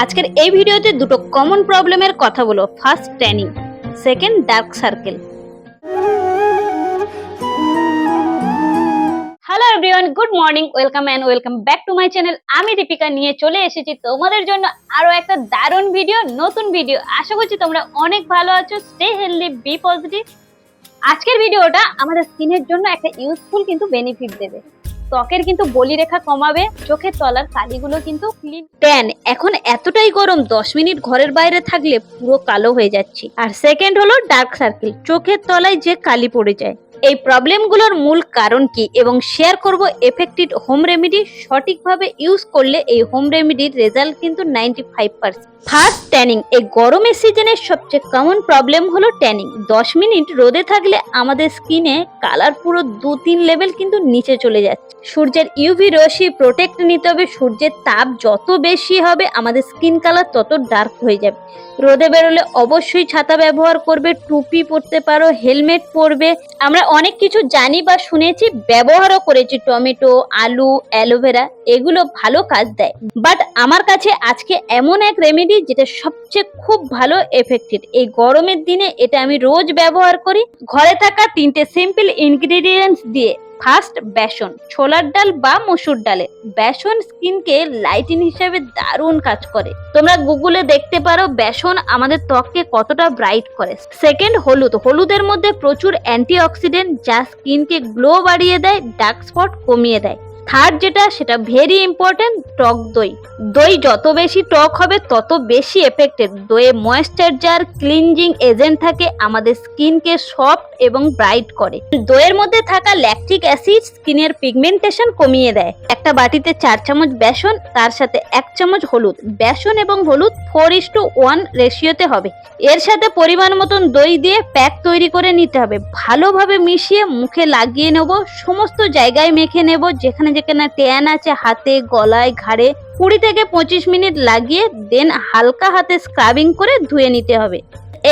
আজকের এই ভিডিওতে দুটো কমন প্রবলেমের কথা বলো। First, tanning, second, dark circle. Hello everyone, good morning, welcome and welcome back to my channel. আমি দীপিকা নিয়ে চলে এসেছি তোমাদের জন্য আরো একটা দারুণ ভিডিও, নতুন ভিডিও। আশা করছি তোমরা অনেক ভালো আছো। Stay healthy, be positive. আজকের ভিডিওটা আমাদের স্কিনের জন্য একটা ইউজফুল কিন্তু বেনিফিট দেবে। ত্বকের কিন্তু বলিরেখা কমাবে, চোখের তলার কালিগুলো কিন্তু ক্লিন। ট্যান এখন এতটাই গরম, 10 মিনিট ঘরের বাইরে থাকলে পুরো কালো হয়ে যাচ্ছে। আর সেকেন্ড হলো ডার্ক সার্কেল, চোখের তলায় যে কালি পড়ে যায়। এই প্রবলেমগুলোর মূল কারণ কি এবং শেয়ার করব এফেক্টিভ হোম রেমেডি। সঠিকভাবে ইউজ করলে এই হোম রেমেডির রেজাল্ট কিন্তু 95%। First, tanning. এই গরমের সিজনের সবচেয়ে কমন প্রবলেম হলো ট্যানিং। 10 মিনিট রোদে থাকলে আমাদের স্কিনে কালার পুরো 2-3 লেভেল কিন্তু নিচে চলে যাচ্ছে। সূর্যের ইউভি রশ্মি প্রোটেক্ট নিতে হবে। সূর্যের তাপ যত বেশি হবে আমাদের স্কিন কালার তত ডার্ক হয়ে যাবে। রোদে বেরোলে অবশ্যই ছাতা ব্যবহার করবে, টুপি পরতে পারো, হেলমেট পরবে। আমরা অনেক কিছু জানি বা শুনেছি, ব্যবহারও করেছি। টমেটো, আলু, অ্যালোভেরা এগুলো ভালো কাজ দেয়। বাট আমার কাছে আজকে এমন এক রেমেডি যেটা সবচেয়ে খুব ভালো এফেক্টিভ। এই গরমের দিনে এটা আমি রোজ ব্যবহার করি ঘরে থাকা 3টে সিম্পল ইনগ্রেডিয়েন্টস দিয়ে। ফার্স্ট, বেসন। ছোলার ডাল বা মসুর ডালে বেসন স্কিনকে লাইটিং হিসেবে দারুণ কাজ করে। তোমরা গুগলে দেখতে পারো বেসন আমাদের ত্বককে কতটা ব্রাইট করে। সেকেন্ড, হলুদ। হলুদের মধ্যে প্রচুর অ্যান্টিঅক্সিডেন্ট যা স্কিনকে গ্লো বাড়িয়ে দেয়, ডার্ক স্পট কমিয়ে দেয়। থার্ড যেটা, সেটা ভেরি ইম্পর্টেন্ট, টক দই। দই যত বেশি টক হবে তত বেশি এফেক্টেড। দইয়ে ময়েশ্চারাইজার, ক্লিনজিং এজেন্ট থাকে, আমাদের স্কিনকে সফট এবং ব্রাইট করে। দইয়ের মধ্যে থাকা ল্যাকটিক অ্যাসিড স্কিনের পিগমেন্টেশন কমিয়ে দেয়। একটা বাটিতে 4 চামচ বেসন, তার সাথে 1 চামচ হলুদ। বেসন এবং হলুদ 4:1 রেশিওতে হবে। এর সাথে পরিমাণ মতন দই দিয়ে প্যাক তৈরি করে নিতে হবে। ভালোভাবে মিশিয়ে মুখে লাগিয়ে নেব। সমস্ত জায়গায় মেখে নেব যেখানে যেখানে ট্যান আছে, হাতে, গলায়, ঘাড়ে। 20 থেকে 25 মিনিট লাগিয়ে দেন হালকা হাতে স্ক্রাবিং করে ধুয়ে নিতে হবে।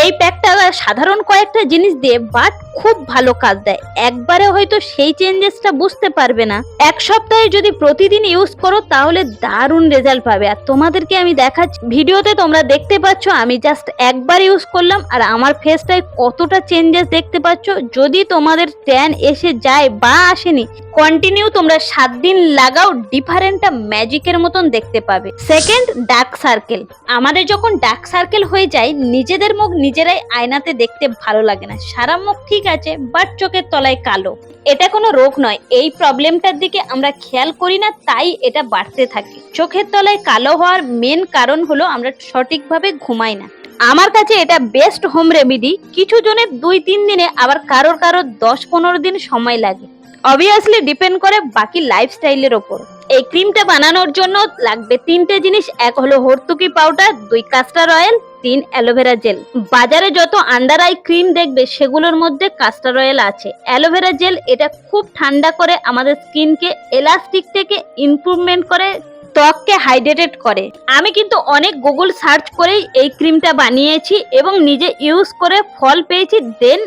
এই প্যাকটা সাধারণ কয়েকটা জিনিস দিয়ে বাট খুব ভালো কাজ দেয়। একবারে হয়তো সেই চেঞ্জেসটা বুঝতে পারবে না, 1 সপ্তাহে যদি প্রতিদিন ইউজ করো তাহলে দারুণ রেজাল্ট পাবে। আর তোমাদেরকে আমি দেখাচ্ছি, ভিডিওতে তোমরা দেখতে পাচ্ছ আমি জাস্ট একবার ইউজ করলাম আর আমার ফেসটায় কতটা চেঞ্জেস দেখতে পাচ্ছ। যদি তোমাদের ট্যান এসে যায় বা আসেনি, কন্টিনিউ তোমরা 7 দিন লাগাও, ডিফারেন্টটা ম্যাজিকের মতন দেখতে পাবে। Second, dark circle. আমাদের যখন ডার্ক সার্কেল হয়ে যায় নিজেদের মুখ নিজেরাই আয়নাতে দেখতে ভালো লাগে না। সারা মুখ ঠিক আছে বাট চোখের তলায় কালো। এটা কোনো রোগ নয়, এই প্রবলেমটার দিকে আমরা খেয়াল করি না, তাই এটা বাড়তে থাকে। চোখের তলায় কালো হওয়ার মেন কারণ হলো আমরা সঠিকভাবে ঘুমাই না। আমার কাছে এটা বেস্ট হোম রেমেডি। কিছু জনের 2-3 দিনে, আবার কারোর 10-15 দিন সময় লাগে। অবভিয়াসলি ডিপেন্ড করে বাকি লাইফস্টাইলের ওপর। এই ক্রিমটা বানানোর জন্য লাগবে 3টে জিনিস। 1 হলো হর্তুকি powder, 2 castor oil, 3 aloe vera gel. বাজারে যত আন্ডার আই ক্রিম দেখবে সেগুলোর মধ্যে কাস্টার অয়েল আছে। অ্যালোভেরা জেল এটা খুব ঠান্ডা করে, আমাদের স্কিনকে এলাস্টিক থেকে ইমপ্রুভমেন্ট করে, ত্বককে হাইড্রেটেড করে। আমি কিন্তু অনেক গুগল সার্চ করেই এই ক্রিমটা বানিয়েছি এবং নিজে ইউজ করে ফল পেয়েছি। দেন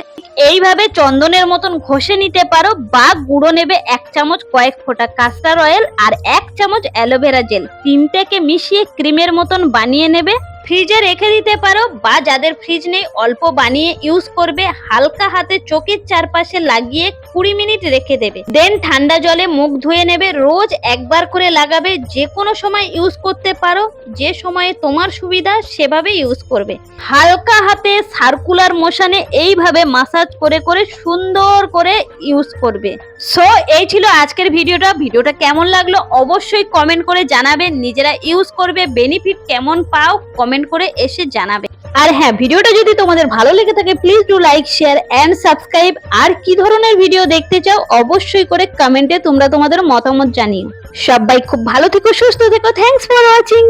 এইভাবে চন্দনের মতন ঘষে নিতে পারো বা গুঁড়ো নেবে 1 চামচ, কয়েক ফোঁটা কাস্টার অয়েল আর 1 চামচ অ্যালোভেরা জেল। 3টেকে মিশিয়ে ক্রিমের মতন বানিয়ে নেবে। ফ্রিজে রেখে দিতে পারো বা যাদের ফ্রিজ নেই অল্প বানিয়ে ইউজ করবে। হালকা হাতে চোখের চারপাশে লাগিয়ে 20 মিনিট রেখে দেবে। দেন ঠান্ডা জলে মুখ ধুয়ে নেবে। রোজ একবার করে লাগাবে। যে কোনো সময় ইউজ করতে পারো, যে সময়ে তোমার সুবিধা সেভাবে ইউজ করবে। হালকা হাতে সার্কুলার মোশনে এইভাবে মাসাজ করে করে সুন্দর করে ইউজ করবে। সো এই ছিল আজকের ভিডিওটা। ভিডিওটা কেমন লাগলো অবশ্যই কমেন্ট করে জানাবে। নিজেরা ইউজ করবে, বেনিফিট কেমন পাও কমেন্ট করে এসে জানাবে। আর হ্যাঁ, ভিডিওটা যদি তোমাদের ভালো লেগে থাকে please do like, share and subscribe. আর কি ধরনের ভিডিও দেখতে চাও অবশ্যই করে কমেন্টে তোমরা তোমাদের মতামত জানিও। সবাই খুব ভালো থেকো, সুস্থ থেকো। Thanks for watching.